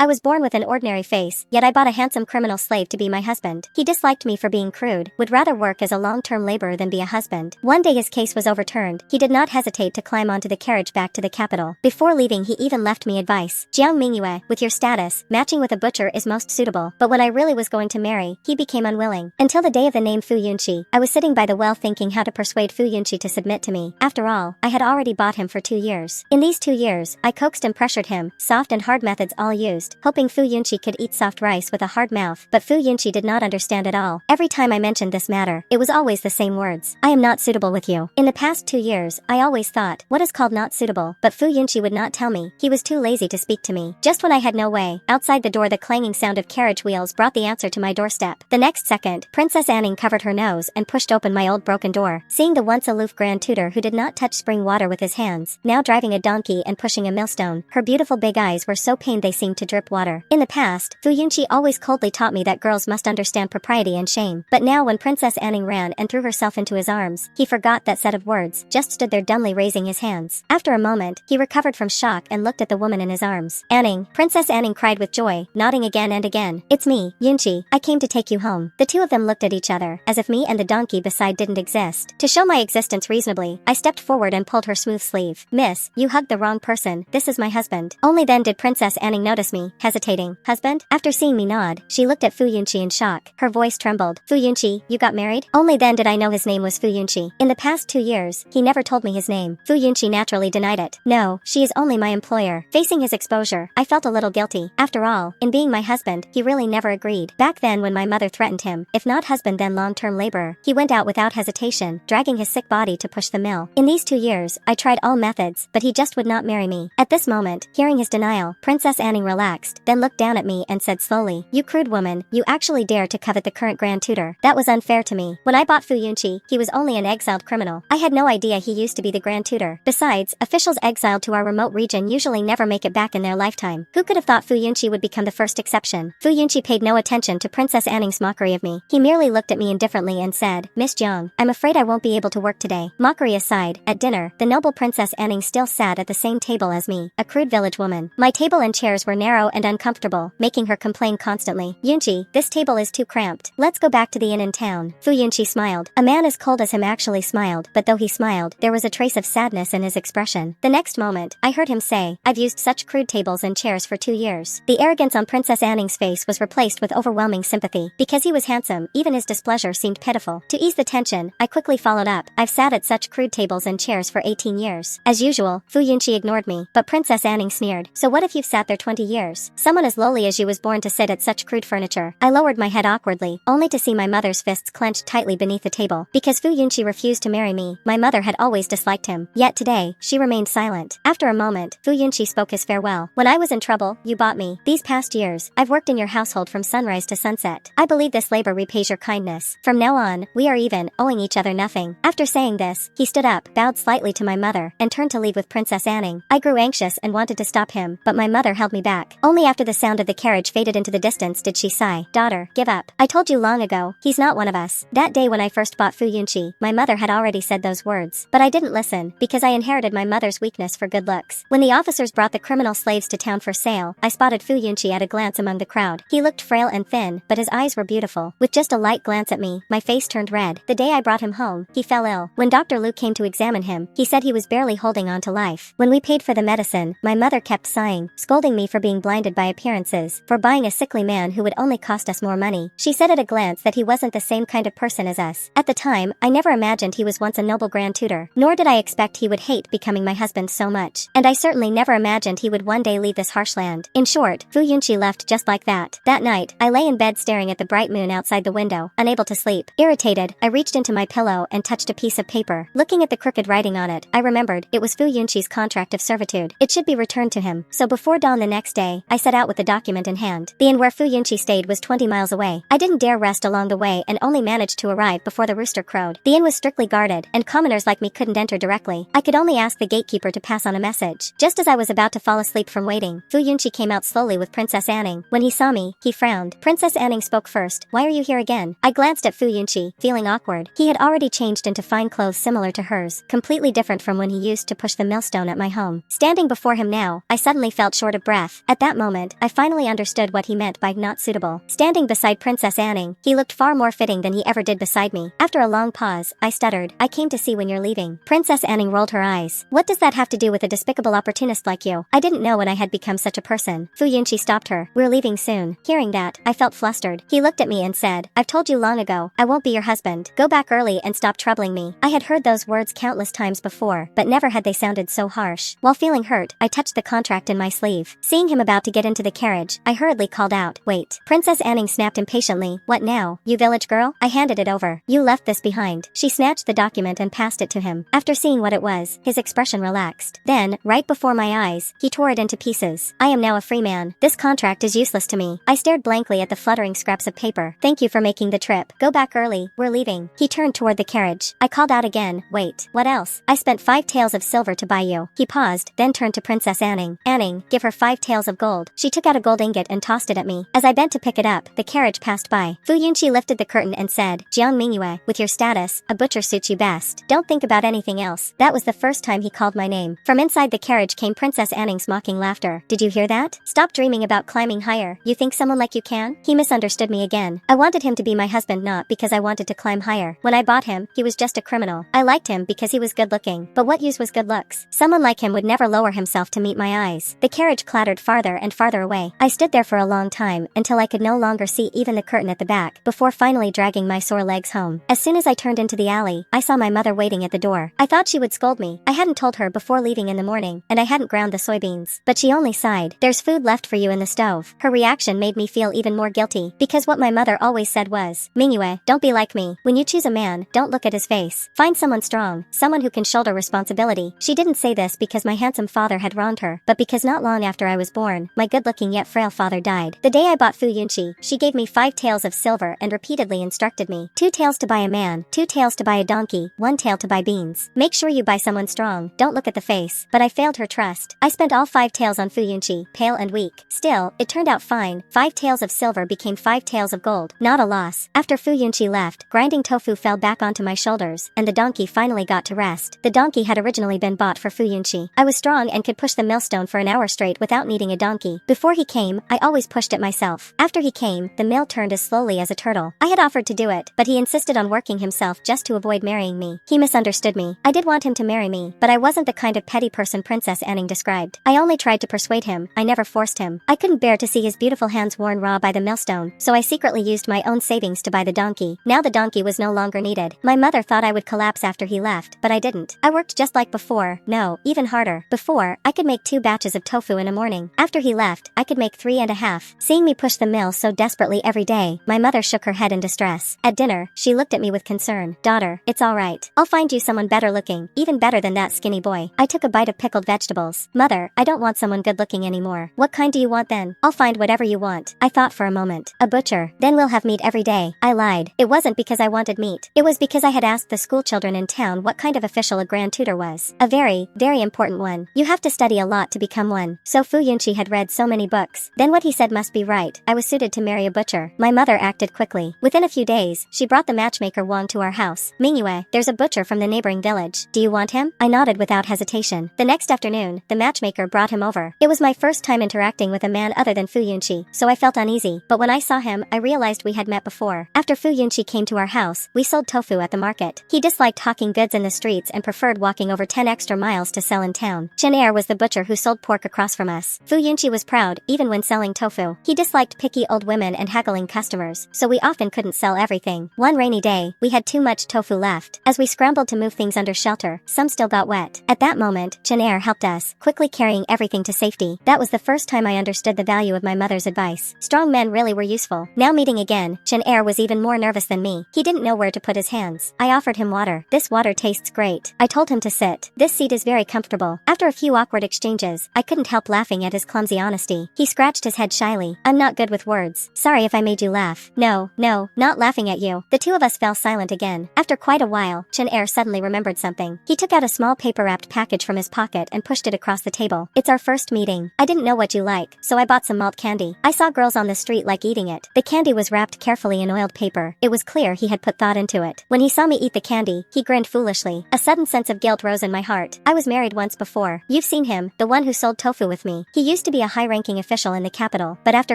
I was born with an ordinary face, yet I bought a handsome criminal slave to be my husband. He disliked me for being crude, would rather work as a long-term laborer than be a husband. One day his case was overturned. He did not hesitate to climb onto the carriage back to the capital. Before leaving, he even left me advice. Jiang Mingyue, with your status, matching with a butcher is most suitable. But when I really was going to marry, he became unwilling. Until the day of the name Fu Yunqi, I was sitting by the well thinking how to persuade Fu Yunqi to submit to me. After all, I had already bought him for 2 years. In these 2 years, I coaxed and pressured him, soft and hard methods all used, hoping Fu Yunqi could eat soft rice with a hard mouth. But Fu Yunqi did not understand at all. Every time I mentioned this matter, it was always the same words. I am not suitable with you. In the past 2 years, I always thought, what is called not suitable? But Fu Yunqi would not tell me. He was too lazy to speak to me. Just when I had no way, outside the door the clanging sound of carriage wheels brought the answer to my doorstep. The next second, Princess Anning covered her nose and pushed open my old broken door. Seeing the once aloof grand tutor who did not touch spring water with his hands, now driving a donkey and pushing a millstone, her beautiful big eyes were so pained they seemed to drip water. In the past, Fu Yunqi always coldly taught me that girls must understand propriety and shame. But now when Princess Anning ran and threw herself into his arms, he forgot that set of words, just stood there dumbly raising his hands. After a moment, he recovered from shock and looked at the woman in his arms. Anning, Princess Anning cried with joy, nodding again and again. It's me, Yunqi. I came to take you home. The two of them looked at each other, as if me and the donkey beside didn't exist. To show my existence reasonably, I stepped forward and pulled her smooth sleeve. Miss, you hugged the wrong person. This is my husband. Only then did Princess Anning notice me, hesitating. Husband? After seeing me nod, she looked at Fu Yunqi in shock. Her voice trembled. Fu Yunqi, you got married? Only then did I know his name was Fu Yunqi. In the past 2 years, he never told me his name. Fu Yunqi naturally denied it. No, she is only my employer. Facing his exposure, I felt a little guilty. After all, in being my husband, he really never agreed. Back then when my mother threatened him, if not husband then long-term laborer, he went out without hesitation, dragging his sick body to push the mill. In these 2 years, I tried all methods, but he just would not marry me. At this moment, hearing his denial, Princess Anning relaxed, then looked down at me and said slowly, you crude woman, you actually dare to covet the current grand tutor. That was unfair to me. When I bought Fu Yunqi, he was only an exiled criminal. I had no idea he used to be the grand tutor. Besides, officials exiled to our remote region usually never make it back in their lifetime. Who could have thought Fu Yunqi would become the first exception? Fu Yunqi paid no attention to Princess Anning's mockery of me. He merely looked at me indifferently and said, Miss Jiang, I'm afraid I won't be able to work today. Mockery aside, at dinner, the noble Princess Anning still sat at the same table as me, a crude village woman. My table and chairs were narrow and uncomfortable, making her complain constantly. Yunqi, this table is too cramped. Let's go back to the inn in town. Fu Yunqi smiled. A man as cold as him actually smiled, but though he smiled, there was a trace of sadness in his expression. The next moment, I heard him say, I've used such crude tables and chairs for 2 years. The arrogance on Princess Anning's face was replaced with overwhelming sympathy. Because he was handsome, even his displeasure seemed pitiful. To ease the tension, I quickly followed up, I've sat at such crude tables and chairs for 18 years. As usual, Fu Yunqi ignored me, but Princess Anning sneered. So what if you've sat there 20 years? Someone as lowly as you was born to sit at such crude furniture. I lowered my head awkwardly, only to see my mother's fists clenched tightly beneath the table. Because Fu Yunqi refused to marry me, my mother had always disliked him. Yet today, she remained silent. After a moment, Fu Yunqi spoke his farewell. When I was in trouble, you bought me. These past years, I've worked in your household from sunrise to sunset. I believe this labor repays your kindness. From now on, we are even, owing each other nothing. After saying this, he stood up, bowed slightly to my mother, and turned to leave with Princess Anning. I grew anxious and wanted to stop him, but my mother held me back. Only after the sound of the carriage faded into the distance did she sigh. Daughter, give up. I told you long ago, he's not one of us. That day when I first bought Fu Yunqi, my mother had already said those words. But I didn't listen, because I inherited my mother's weakness for good looks. When the officers brought the criminal slaves to town for sale, I spotted Fu Yunqi at a glance among the crowd. He looked frail and thin, but his eyes were beautiful. With just a light glance at me, my face turned red. The day I brought him home, he fell ill. When Dr. Lu came to examine him, he said he was barely holding on to life. When we paid for the medicine, my mother kept sighing, scolding me for being blinded by appearances, for buying a sickly man who would only cost us more money. She said at a glance that he wasn't the same kind of person as us. At the time, I never imagined he was once a noble grand tutor, nor did I expect he would hate becoming my husband so much. And I certainly never imagined he would one day leave this harsh land. In short, Fu Yunqi left just like that. That night, I lay in bed staring at the bright moon outside the window, unable to sleep. Irritated, I reached into my pillow and touched a piece of paper. Looking at the crooked writing on it, I remembered it was Fu Yunqi's contract of servitude. It should be returned to him. So before dawn the next day, I set out with the document in hand. The inn where Fu Yunqi stayed was 20 miles away. I didn't dare rest along the way and only managed to arrive before the rooster crowed. The inn was strictly guarded, and commoners like me couldn't enter directly. I could only ask the gatekeeper to pass on a message. Just as I was about to fall asleep from waiting, Fu Yunqi came out slowly with Princess Anning. When he saw me, he frowned. Princess Anning spoke first. Why are you here again? I glanced at Fu Yunqi, feeling awkward. He had already changed into fine clothes similar to hers, completely different from when he used to push the millstone at my home. Standing before him now, I suddenly felt short of breath. At that that moment, I finally understood what he meant by not suitable. Standing beside Princess Anning, he looked far more fitting than he ever did beside me. After a long pause, I stuttered, "I came to see when you're leaving." Princess Anning rolled her eyes. "What does that have to do with a despicable opportunist like you?" I didn't know when I had become such a person. Fu Yunqi stopped her. "We're leaving soon." Hearing that, I felt flustered. He looked at me and said, "I've told you long ago, I won't be your husband. Go back early and stop troubling me." I had heard those words countless times before, but never had they sounded so harsh. While feeling hurt, I touched the contract in my sleeve. Seeing him about to get into the carriage, I hurriedly called out, "Wait." Princess Anning snapped impatiently, "What now, you village girl?" I handed it over. "You left this behind." She snatched the document and passed it to him. After seeing what it was, his expression relaxed. Then, right before my eyes, he tore it into pieces. "I am now a free man. This contract is useless to me." I stared blankly at the fluttering scraps of paper. "Thank you for making the trip. Go back early, we're leaving." He turned toward the carriage. I called out again, "Wait, what else?" "I spent 5 taels of silver to buy you." He paused, then turned to Princess Anning. "Anning, give her 5 taels of gold." She took out a gold ingot and tossed it at me. As I bent to pick it up, the carriage passed by. Fu Yunqi lifted the curtain and said, "Jiang Mingyue, with your status, a butcher suits you best. Don't think about anything else." That was the first time he called my name. From inside the carriage came Princess Anning's mocking laughter. "Did you hear that? Stop dreaming about climbing higher. You think someone like you can?" He misunderstood me again. I wanted him to be my husband not because I wanted to climb higher. When I bought him, he was just a criminal. I liked him because he was good looking. But what use was good looks? Someone like him would never lower himself to meet my eyes. The carriage clattered farther and farther away. I stood there for a long time, until I could no longer see even the curtain at the back, before finally dragging my sore legs home. As soon as I turned into the alley, I saw my mother waiting at the door. I thought she would scold me. I hadn't told her before leaving in the morning, and I hadn't ground the soybeans. But she only sighed. "There's food left for you in the stove." Her reaction made me feel even more guilty, because what my mother always said was, "Mingyue, don't be like me. When you choose a man, don't look at his face. Find someone strong, someone who can shoulder responsibility." She didn't say this because my handsome father had wronged her, but because not long after I was born, my good-looking yet frail father died. The day I bought Fu Yunqi, she gave me 5 taels of silver and repeatedly instructed me, 2 taels to buy a man, 2 taels to buy a donkey, 1 tael to buy beans. Make sure you buy someone strong, don't look at the face. But I failed her trust. I spent all 5 taels on Fu Yunqi, pale and weak. Still, it turned out fine. 5 taels of silver became 5 taels of gold. Not a loss. After Fu Yunqi left, grinding tofu fell back onto my shoulders, and the donkey finally got to rest. The donkey had originally been bought for Fu Yunqi. I was strong and could push the millstone for an hour straight without needing a donkey. Before he came, I always pushed it myself. After he came, the mill turned as slowly as a turtle. I had offered to do it, but he insisted on working himself just to avoid marrying me. He misunderstood me. I did want him to marry me, but I wasn't the kind of petty person Princess Anning described. I only tried to persuade him. I never forced him. I couldn't bear to see his beautiful hands worn raw by the millstone, so I secretly used my own savings to buy the donkey. Now the donkey was no longer needed. My mother thought I would collapse after he left, but I didn't. I worked just like before. No, even harder. Before, I could make 2 batches of tofu in a morning. After he left, I could make 3.5. Seeing me push the mill so desperately every day, my mother shook her head in distress. At dinner, she looked at me with concern. "Daughter, it's all right. I'll find you someone better looking, even better than that skinny boy." I took a bite of pickled vegetables. "Mother, I don't want someone good looking anymore." "What kind do you want then?" "I'll find whatever you want." I thought for a moment. "A butcher. Then we'll have meat every day." I lied. It wasn't because I wanted meat. It was because I had asked the schoolchildren in town what kind of official a grand tutor was. A very, very important one. You have to study a lot to become one. So Fu Yunqi had read so many books. Then what he said must be right. I was suited to marry a butcher. My mother acted quickly. Within a few days, she brought the matchmaker Wang to our house. "Mingyue, there's a butcher from the neighboring village. Do you want him?" I nodded without hesitation. The next afternoon, the matchmaker brought him over. It was my first time interacting with a man other than Fu Yunqi, so I felt uneasy. But when I saw him, I realized we had met before. After Fu Yunqi came to our house, we sold tofu at the market. He disliked hawking goods in the streets and preferred walking over 10 extra miles to sell in town. Chen Er was the butcher who sold pork across from us. Fu Yunqi was proud, even when selling tofu. He disliked picky old women and haggling customers, so we often couldn't sell everything. One rainy day, we had too much tofu left. As we scrambled to move things under shelter, some still got wet. At that moment, Chen Er helped us, quickly carrying everything to safety. That was the first time I understood the value of my mother's advice. Strong men really were useful. Now meeting again, Chen Er was even more nervous than me. He didn't know where to put his hands. I offered him water. "This water tastes great." I told him to sit. "This seat is very comfortable." After a few awkward exchanges, I couldn't help laughing at his clumsy honesty. He scratched his head shyly. "I'm not good with words. Sorry if I made you laugh." No, not laughing at you." The two of us fell silent again. After quite a while, Chen Er suddenly remembered something. He took out a small paper-wrapped package from his pocket and pushed it across the table. "It's our first meeting. I didn't know what you like, so I bought some malt candy. I saw girls on the street like eating it." The candy was wrapped carefully in oiled paper. It was clear he had put thought into it. When he saw me eat the candy, he grinned foolishly. A sudden sense of guilt rose in my heart. I was married once before. You've seen him, the one who sold tofu with me. He used to be be a high-ranking official in the capital, but after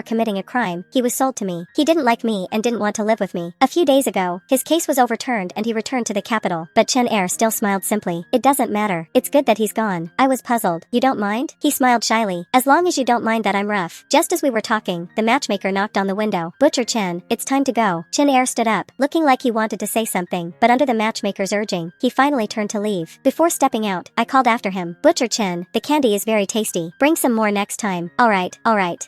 committing a crime, he was sold to me. He didn't like me and didn't want to live with me. A few days ago, his case was overturned and he returned to the capital, but Chen Er still smiled simply. It doesn't matter. It's good that he's gone. I was puzzled. You don't mind? He smiled shyly. As long as you don't mind that I'm rough. Just as we were talking, the matchmaker knocked on the window. Butcher Chen, it's time to go. Chen Er stood up, looking like he wanted to say something, but under the matchmaker's urging, he finally turned to leave. Before stepping out, I called after him. Butcher Chen, the candy is very tasty. Bring some more next time. Alright.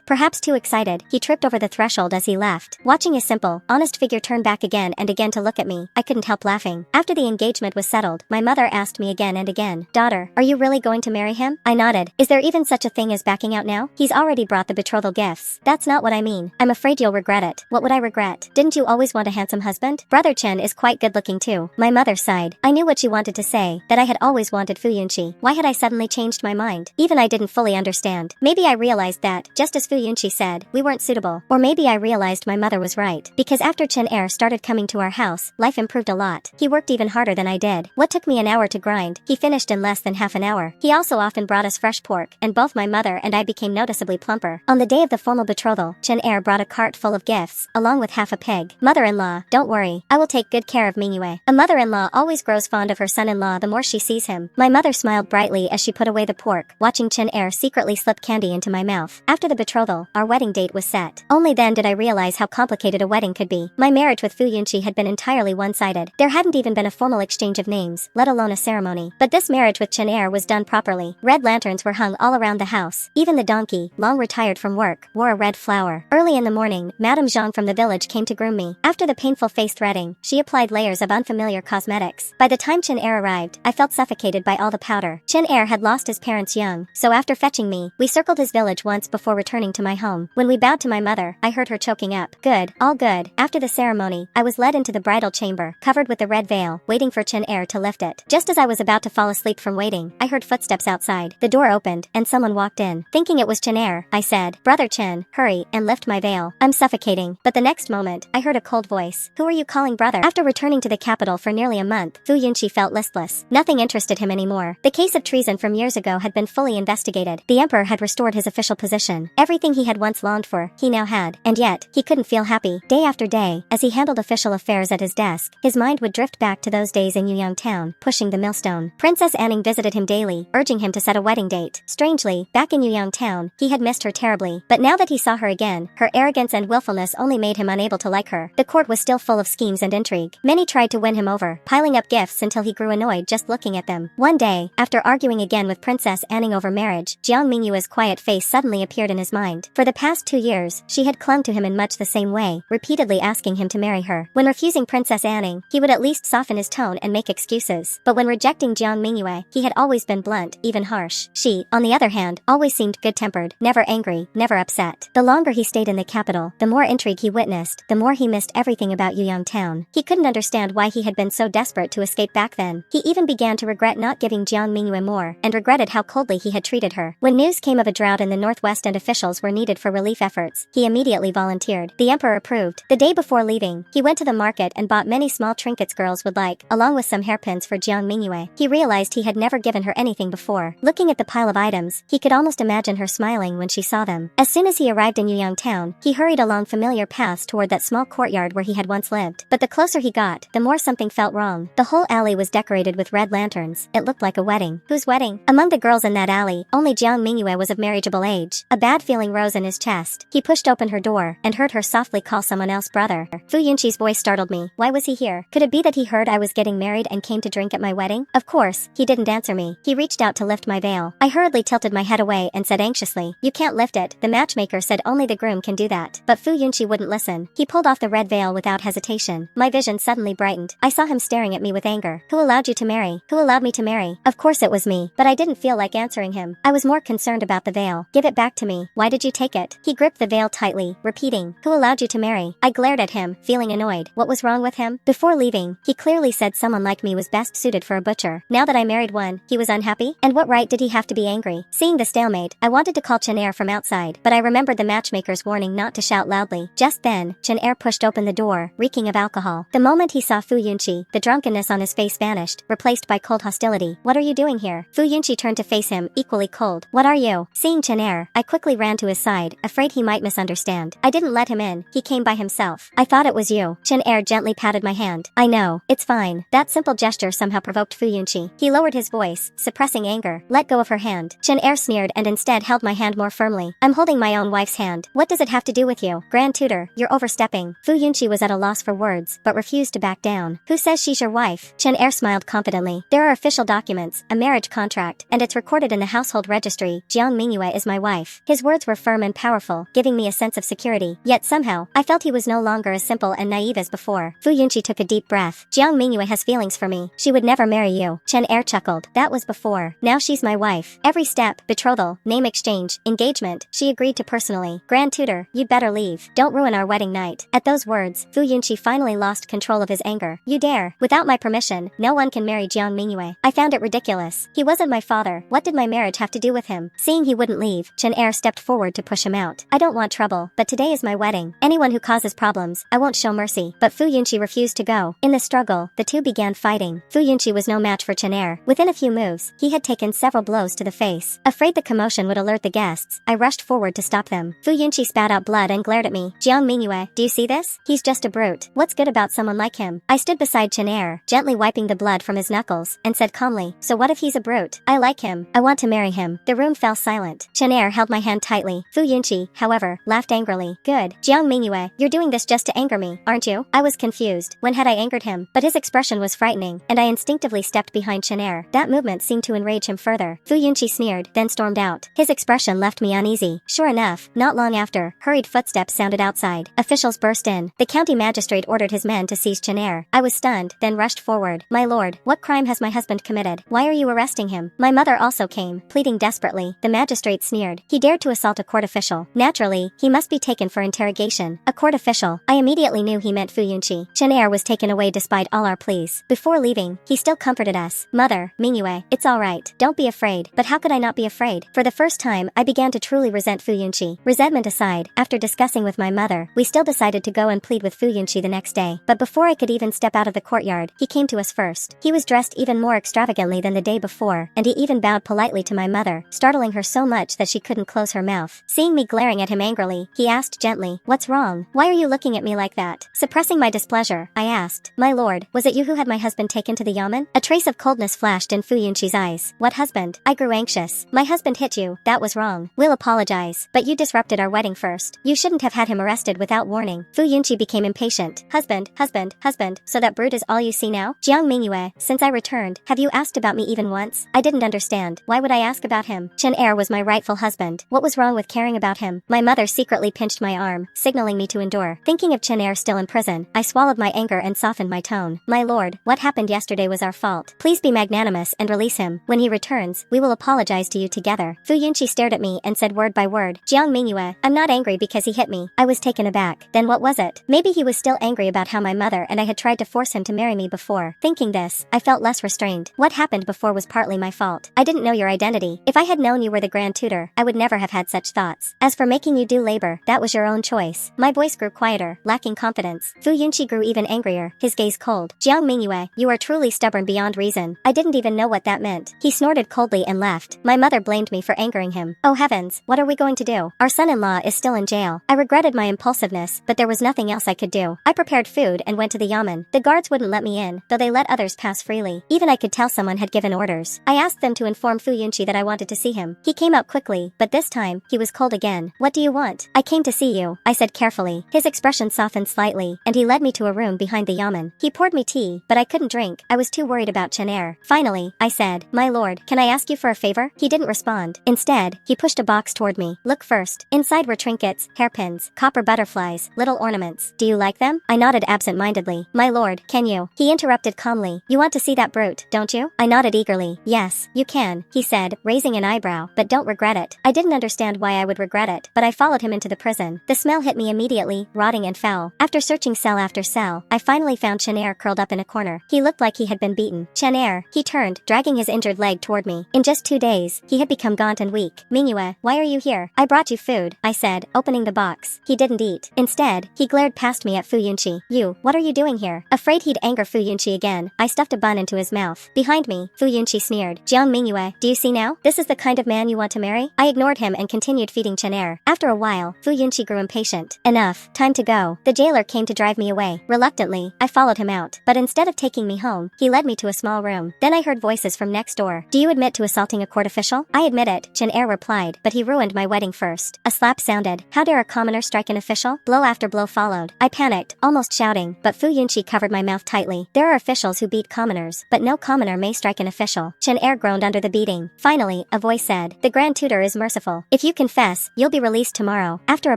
Perhaps too excited, he tripped over the threshold as he left. Watching his simple, honest figure turn back again and again to look at me, I couldn't help laughing. After the engagement was settled, my mother asked me again and again, "Daughter, are you really going to marry him?" I nodded. Is there even such a thing as backing out now? He's already brought the betrothal gifts. That's not what I mean. I'm afraid you'll regret it. What would I regret? Didn't you always want a handsome husband? Brother Chen is quite good looking too. My mother sighed. I knew what she wanted to say, that I had always wanted Fu Yunqi. Why had I suddenly changed my mind? Even I didn't fully understand. Maybe I realized that, just as Fu Yunqi said, we weren't suitable. Or maybe I realized my mother was right. Because after Chen Er started coming to our house, life improved a lot. He worked even harder than I did. What took me an hour to grind, he finished in less than half an hour. He also often brought us fresh pork, and both my mother and I became noticeably plumper. On the day of the formal betrothal, Chen Er brought a cart full of gifts, along with half a pig. Mother-in-law, don't worry, I will take good care of Mingyue. A mother-in-law always grows fond of her son-in-law the more she sees him. My mother smiled brightly as she put away the pork, watching Chen Er secretly slip candy into my mouth. After the betrothal, our wedding date was set. Only then did I realize how complicated a wedding could be. My marriage with Fu Yunqi had been entirely one-sided. There hadn't even been a formal exchange of names, let alone a ceremony. But this marriage with Chen Er was done properly. Red lanterns were hung all around the house. Even the donkey, long retired from work, wore a red flower. Early in the morning, Madame Zhang from the village came to groom me. After the painful face threading, she applied layers of unfamiliar cosmetics. By the time Chen Er arrived, I felt suffocated by all the powder. Chen Er had lost his parents young, so after fetching me, we circled his village once before returning to my home. When we bowed to my mother, I heard her choking up. Good, all good. After the ceremony, I was led into the bridal chamber, covered with the red veil, waiting for Chen Er to lift it. Just as I was about to fall asleep from waiting, I heard footsteps outside. The door opened, and someone walked in. Thinking it was Chen Er, I said, "Brother Chen, hurry and lift my veil. I'm suffocating." But the next moment, I heard a cold voice. "Who are you calling brother?" After returning to the capital for nearly a month, Fu Yunqi felt listless. Nothing interested him anymore. The case of treason from years ago had been fully investigated. The emperor had restored his official position. Everything he had once longed for, he now had. And yet, he couldn't feel happy. Day after day, as he handled official affairs at his desk, his mind would drift back to those days in Yuyang town, pushing the millstone. Princess Anning visited him daily, urging him to set a wedding date. Strangely, back in Yuyang town, he had missed her terribly. But now that he saw her again, her arrogance and willfulness only made him unable to like her. The court was still full of schemes and intrigue. Many tried to win him over, piling up gifts until he grew annoyed just looking at them. One day, after arguing again with Princess Anning over marriage, Jiang Mingyue's quiet face suddenly appeared in his mind. For the past 2 years, she had clung to him in much the same way, repeatedly asking him to marry her. When refusing Princess Anning, he would at least soften his tone and make excuses. But when rejecting Jiang Mingyue, he had always been blunt, even harsh. She, on the other hand, always seemed good-tempered, never angry, never upset. The longer he stayed in the capital, the more intrigue he witnessed, the more he missed everything about Yuyang town. He couldn't understand why he had been so desperate to escape back then. He even began to regret not giving Jiang Mingyue more, and regretted how coldly he had treated her. When news came of a drought in the northwest and officials were needed for relief efforts, he immediately volunteered. The emperor approved. The day before leaving, he went to the market and bought many small trinkets girls would like, along with some hairpins for Jiang Mingyue. He realized he had never given her anything before. Looking at the pile of items, he could almost imagine her smiling when she saw them. As soon as he arrived in Yuyang town, he hurried along familiar paths toward that small courtyard where he had once lived. But the closer he got, the more something felt wrong. The whole alley was decorated with red lanterns. It looked like a wedding. Whose wedding? Among the girls in that alley, only Jiang Mingyue was of marriageable age. A bad feeling rose in his chest. He pushed open her door, and heard her softly call someone else brother. Fu Yunqi's voice startled me. Why was he here? Could it be that he heard I was getting married and came to drink at my wedding? Of course, he didn't answer me. He reached out to lift my veil. I hurriedly tilted my head away and said anxiously, "You can't lift it. The matchmaker said only the groom can do that." But Fu Yunqi wouldn't listen. He pulled off the red veil without hesitation. My vision suddenly brightened. I saw him staring at me with anger. "Who allowed you to marry? Who allowed me to marry?" Of course it was me, but I didn't feel like answering him. I was more concerned about the veil. "Give it back to me. Why did you take it?" He gripped the veil tightly, repeating, "Who allowed you to marry?" I glared at him, feeling annoyed. What was wrong with him? Before leaving, he clearly said someone like me was best suited for a butcher. Now that I married one, he was unhappy? And what right did he have to be angry? Seeing the stalemate, I wanted to call Chen Er from outside, but I remembered the matchmaker's warning not to shout loudly. Just then, Chen Er pushed open the door, reeking of alcohol. The moment he saw Fu Yunqi, the drunkenness on his face vanished, replaced by cold hostility. "What are you doing here?" Fu Yunqi turned to face him, equally cold. "What are you?" Seeing Chen-er. I quickly ran to his side, afraid he might misunderstand. I didn't let him in, he came by himself. I thought it was you. Chen-er gently patted my hand. I know, it's fine. That simple gesture somehow provoked Fu Yunqi. He lowered his voice, suppressing anger. Let go of her hand. Chen-er sneered and instead held my hand more firmly. I'm holding my own wife's hand. What does it have to do with you? Grand Tutor, you're overstepping. Fu Yunqi was at a loss for words, but refused to back down. Who says she's your wife? Chen-er smiled confidently. There are official documents, a marriage contract, and it's recorded in the household registry. Jiang Mingyue is my wife. His words were firm and powerful, giving me a sense of security. Yet somehow, I felt he was no longer as simple and naive as before. Fu Yunqi took a deep breath. Jiang Mingyue has feelings for me. She would never marry you. Chen-er chuckled. That was before. Now she's my wife. Every step, betrothal, name exchange, engagement, she agreed to personally. Grand Tutor, you'd better leave. Don't ruin our wedding night. At those words, Fu Yunqi finally lost control of his anger. You dare. Without my permission, no one can marry Jiang Mingyue. I found it ridiculous. He wasn't my father. What did my marriage have to do with him? Seeing he wouldn't leave, Chen-er stepped forward to push him out. I don't want trouble, but today is my wedding. Anyone who causes problems, I won't show mercy. But Fu Yunqi refused to go. In the struggle, the two began fighting. Fu Yunqi was no match for Chen-er. Within a few moves, he had taken several blows to the face. Afraid the commotion would alert the guests, I rushed forward to stop them. Fu Yunqi spat out blood and glared at me. Jiang Mingyue, do you see this? He's just a brute. What's good about someone like him? I stood beside Chen-er, gently wiping the blood from his knuckles, and said calmly, so what if he's a brute? I like him. I want to marry him. The room fell silent. Chen-er held my hand tightly. Fu Yunqi, however, laughed angrily. Good. Jiang Mingyue, you're doing this just to anger me, aren't you? I was confused. When had I angered him? But his expression was frightening, and I instinctively stepped behind Chen-er. That movement seemed to enrage him further. Fu Yunqi sneered, then stormed out. His expression left me uneasy. Sure enough, not long after, hurried footsteps sounded outside. Officials burst in. The county magistrate ordered his men to seize Chen-er. I was stunned, then rushed forward. My lord, what crime has my husband committed? Why are you arresting him? My mother also came, pleading desperately. The magistrate sneered. He dared to assault a court official. Naturally, he must be taken for interrogation. A court official. I immediately knew he meant Fu Yunqi. Chen-er was taken away despite all our pleas. Before leaving, he still comforted us. Mother, Mingyue, it's all right. Don't be afraid. But how could I not be afraid? For the first time, I began to truly resent Fu Yunqi. Resentment aside, after discussing with my mother, we still decided to go and plead with Fu Yunqi the next day. But before I could even step out of the courtyard, he came to us first. He was dressed even more extravagantly than the day before, and he even bowed politely to my mother, startling her so much that she couldn't close her mouth. Seeing me glaring at him angrily, he asked gently, what's wrong? Why are you looking at me like that? Suppressing my displeasure, I asked, my lord, was it you who had my husband taken to the yamen? A trace of coldness flashed in Fu Yunqi's eyes. What husband? I grew anxious. My husband hit you. That was wrong. We'll apologize. But you disrupted our wedding first. You shouldn't have had him arrested without warning. Fu Yunqi became impatient. Husband, husband, husband, so that brute is all you see now? Jiang Mingyue, since I returned, have you asked about me even once? I didn't understand. Why would I ask about him? Chen-er was my rightful husband. What was wrong with caring about him? My mother secretly pinched my arm, signaling me to endure. Thinking of Chen-er still in prison, I swallowed my anger and softened my tone. My lord, what happened yesterday was our fault. Please be magnanimous and release him. When he returns, we will apologize to you together. Fu Yunqi stared at me and said word by word, Jiang Mingyue, I'm not angry because he hit me. I was taken aback. Then what was it? Maybe he was still angry about how my mother and I had tried to force him to marry me before. Thinking this, I felt less restrained. What happened before was partly my fault. I didn't know your identity. If I had known you were the grand tutor, I would never have had such thoughts. As for making you do labor, that was your own choice. My voice grew quieter, lacking confidence. Fu Yunqi grew even angrier, his gaze cold. Jiang Mingyue, you are truly stubborn beyond reason. I didn't even know what that meant. He snorted coldly and left. My mother blamed me for angering him. Oh heavens, what are we going to do? Our son-in-law is still in jail. I regretted my impulsiveness, but there was nothing else I could do. I prepared food and went to the yamen. The guards wouldn't let me in, though they let others pass freely. Even I could tell someone had given orders. I asked them to inform Fu Yunqi that I wanted to see him. He came out quickly, but this time, he was cold again. What do you want? I came to see you, I said carefully. His expression softened slightly, and he led me to a room behind the yamen. He poured me tea, but I couldn't drink. I was too worried about Chen-er. Finally, I said, my lord, can I ask you for a favor? He didn't respond. Instead, he pushed a box toward me. Look first. Inside were trinkets, hairpins, copper butterflies, little ornaments. Do you like them? I nodded absent-mindedly. My lord, can you? He interrupted calmly. You want to see that brute, don't you? I nodded eagerly. Yes, you can, he said, raising an eyebrow, but don't regret it. I didn't understand why I would regret it, but I followed him into the prison. The smell hit me immediately, rotting and foul. After searching cell after cell, I finally found Chen-er curled up in a corner. He looked like he had been beaten. Chen-er, he turned, dragging his injured leg toward me. In just 2 days, he had become gaunt and weak. Mingyue, why are you here? I brought you food, I said, opening the box. He didn't eat. Instead, he glared past me at Fu Yunqi. You, what are you doing here? Afraid he'd anger Fu Yunqi again, I stuffed a bun into his mouth. Behind me, Fu Yunqi sneered. Jiang Mingyue, do you see now? This is the kind of man you want to marry? marry? I ignored him and continued feeding Chen. After a while, Fu Yunqi grew impatient. Enough, time to go. The jailer came to drive me away. Reluctantly, I followed him out, but instead of taking me home, he led me to a small room. Then I heard voices from next door. Do you admit to assaulting a court official? I admit it, Chen replied, but he ruined my wedding first. A slap sounded. How dare a commoner strike an official? Blow after blow followed. I panicked, almost shouting, but Fu Yunqi covered my mouth tightly. There are officials who beat commoners, but no commoner may strike an official. Chen groaned under the beating. Finally, a voice said, the Grand Tutor is merciful. If you confess, you'll be released tomorrow. After a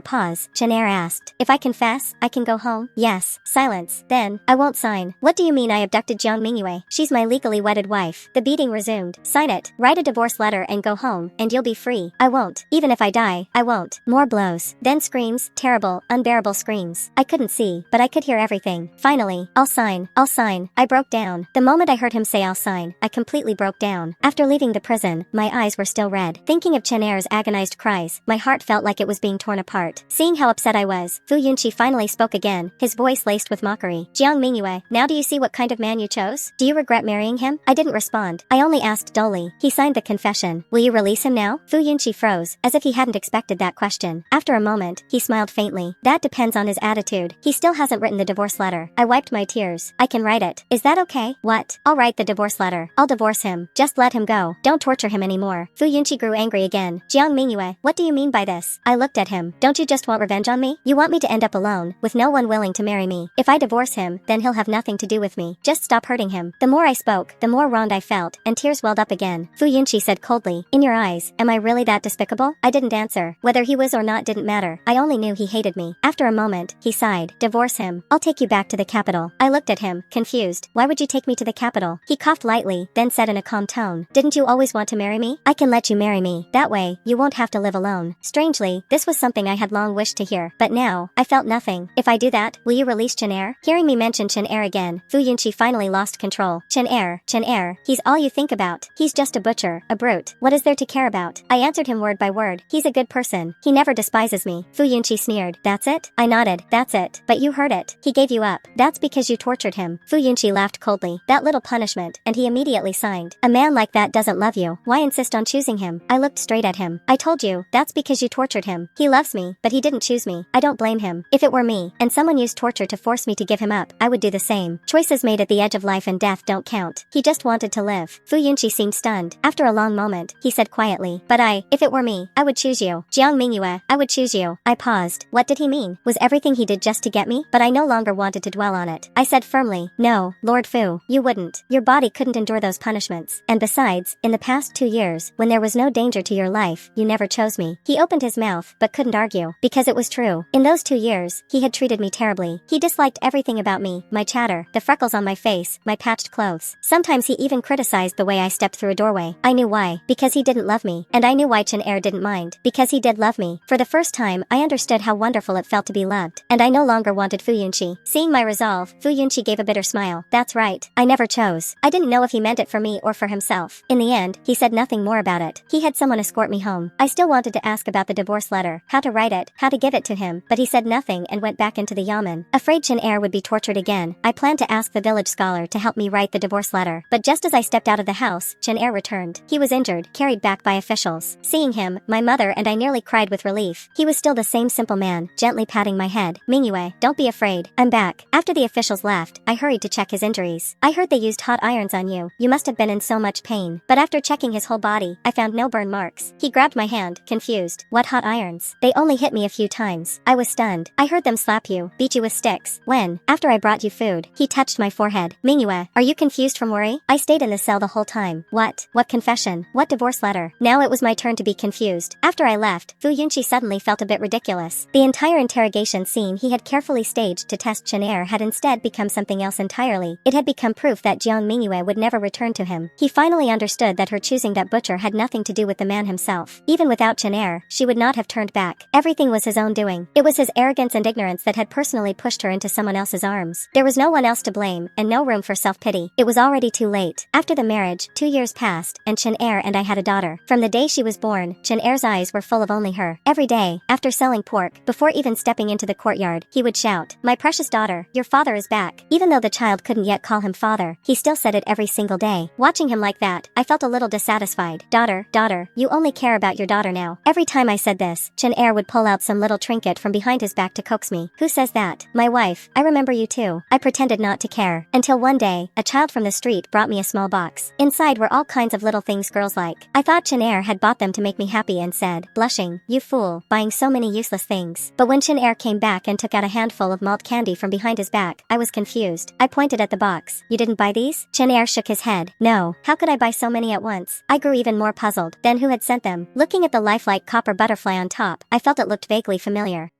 pause, Chen asked, if I confess, I can go home? Yes. Silence. Then, I won't sign. What do you mean I abducted Jiang Mingyue? She's my legally wedded wife. The beating resumed. Sign it. Write a divorce letter and go home, and you'll be free. I won't. Even if I die, I won't. More blows. Then screams. Terrible, unbearable screams. I couldn't see, but I could hear everything. Finally, I'll sign. I'll sign. I broke down. The moment I heard him say I'll sign, I completely broke down. After leaving the prison, my eyes were still red. Thinking of Chen agonized cries, my heart felt like it was being torn apart. Seeing how upset I was, Fu Yunqi finally spoke again, his voice laced with mockery. Jiang Mingyue, now do you see what kind of man you chose? Do you regret marrying him? I didn't respond. I only asked dully. He signed the confession. Will you release him now? Fu Yunqi froze, as if he hadn't expected that question. After a moment, he smiled faintly. That depends on his attitude. He still hasn't written the divorce letter. I wiped my tears. I can write it. Is that okay? What? I'll write the divorce letter. I'll divorce him. Just let him go. Don't torture him anymore. Fu Yunqi grew angry again. Jiang Mingyue, what do you mean by this? I looked at him. Don't you just want revenge on me? You want me to end up alone, with no one willing to marry me? If I divorce him, then he'll have nothing to do with me. Just stop hurting him. The more I spoke, the more wronged I felt, and tears welled up again. Fu Yunqi said coldly, in your eyes, am I really that despicable? I didn't answer. Whether he was or not didn't matter. I only knew he hated me. After a moment, he sighed. Divorce him. I'll take you back to the capital. I looked at him, confused. Why would you take me to the capital? He coughed lightly, then said in a calm tone, didn't you always want to marry me? I can let you marry me. That way, you won't have to live alone. Strangely, this was something I had long wished to hear, but now, I felt nothing. If I do that, will you release Chen? Hearing me mention Chen again, Fu Yunqi finally lost control. Chen, he's all you think about. He's just a butcher, a brute. What is there to care about? I answered him word by word. He's a good person. He never despises me. Fu Yunqi sneered. That's it? I nodded. That's it. But you heard it. He gave you up. That's because you tortured him. Fu Yunqi laughed coldly. That little punishment, and he immediately signed. A man like that doesn't love you. Why insist on choosing him? I looked straight at him. I told you, that's because you tortured him. He loves me, but he didn't choose me. I don't blame him. If it were me, and someone used torture to force me to give him up, I would do the same. Choices made at the edge of life and death don't count. He just wanted to live. Fu Yunqi seemed stunned. After a long moment, he said quietly, but if it were me, I would choose you. Jiang Mingyue, I would choose you. I paused. What did he mean? Was everything he did just to get me? But I no longer wanted to dwell on it. I said firmly, no, Lord Fu, you wouldn't. Your body couldn't endure those punishments. And besides, in the past 2 years, when there was no danger to your life, you never chose me. He opened his mouth, but couldn't argue, because it was true. In those 2 years, he had treated me terribly. He disliked everything about me, my chatter, the freckles on my face, my patched clothes. Sometimes he even criticized the way I stepped through a doorway. I knew why. Because he didn't love me. And I knew why Chen didn't mind. Because he did love me. For the first time, I understood how wonderful it felt to be loved. And I no longer wanted Fu Yunqi. Seeing my resolve, Fu Yunqi gave a bitter smile. That's right. I never chose. I didn't know if he meant it for me or for himself. In the end, he said nothing more about it. He had someone escort me home. I still wanted to ask about the divorce letter, how to write it, how to give it to him, but he said nothing and went back into the yamen. Afraid Chen would be tortured again, I planned to ask the village scholar to help me write the divorce letter. But just as I stepped out of the house, Chen returned. He was injured, carried back by officials. Seeing him, my mother and I nearly cried with relief. He was still the same simple man, gently patting my head. Mingyue, don't be afraid. I'm back. After the officials left, I hurried to check his injuries. I heard they used hot irons on you. You must have been in so much pain. But after checking his whole body, I found no burn marks. He grabbed my hand, confused. What hot irons? They only hit me a few times. I was stunned. I heard them slap you, beat you with sticks. When? After I brought you food. He touched my forehead. Mingyue, are you confused from worry? I stayed in the cell the whole time. What? What confession? What divorce letter? Now it was my turn to be confused. After I left, Fu Yunqi suddenly felt a bit ridiculous. The entire interrogation scene he had carefully staged to test Chen had instead become something else entirely. It had become proof that Jiang Mingyue would never return to him. He finally understood that her choosing that butcher had nothing to do with the man himself. Even without Chen, she would not have turned back. Everything was his own doing. It was his arrogance and ignorance that had personally pushed her into someone else's arms. There was no one else to blame, and no room for self-pity. It was already too late. After the marriage, 2 years passed, and Chen and I had a daughter. From the day she was born, Chen eyes were full of only her. Every day, after selling pork, before even stepping into the courtyard, he would shout, "My precious daughter, your father is back." Even though the child couldn't yet call him father, he still said it every single day. Watching him like that, I felt a little dissatisfied. Daughter, you You only care about your daughter now. Every time I said this, Chen would pull out some little trinket from behind his back to coax me. Who says that? My wife. I remember you too. I pretended not to care. Until one day, a child from the street brought me a small box. Inside were all kinds of little things girls like. I thought Chen had bought them to make me happy and said, blushing, you fool, buying so many useless things. But when Chen came back and took out a handful of malt candy from behind his back, I was confused. I pointed at the box. You didn't buy these? Chen shook his head. No. How could I buy so many at once? I grew even more puzzled. Then who had sent them? Looking at the lifelike copper butterfly on top, I felt it looked vaguely familiar.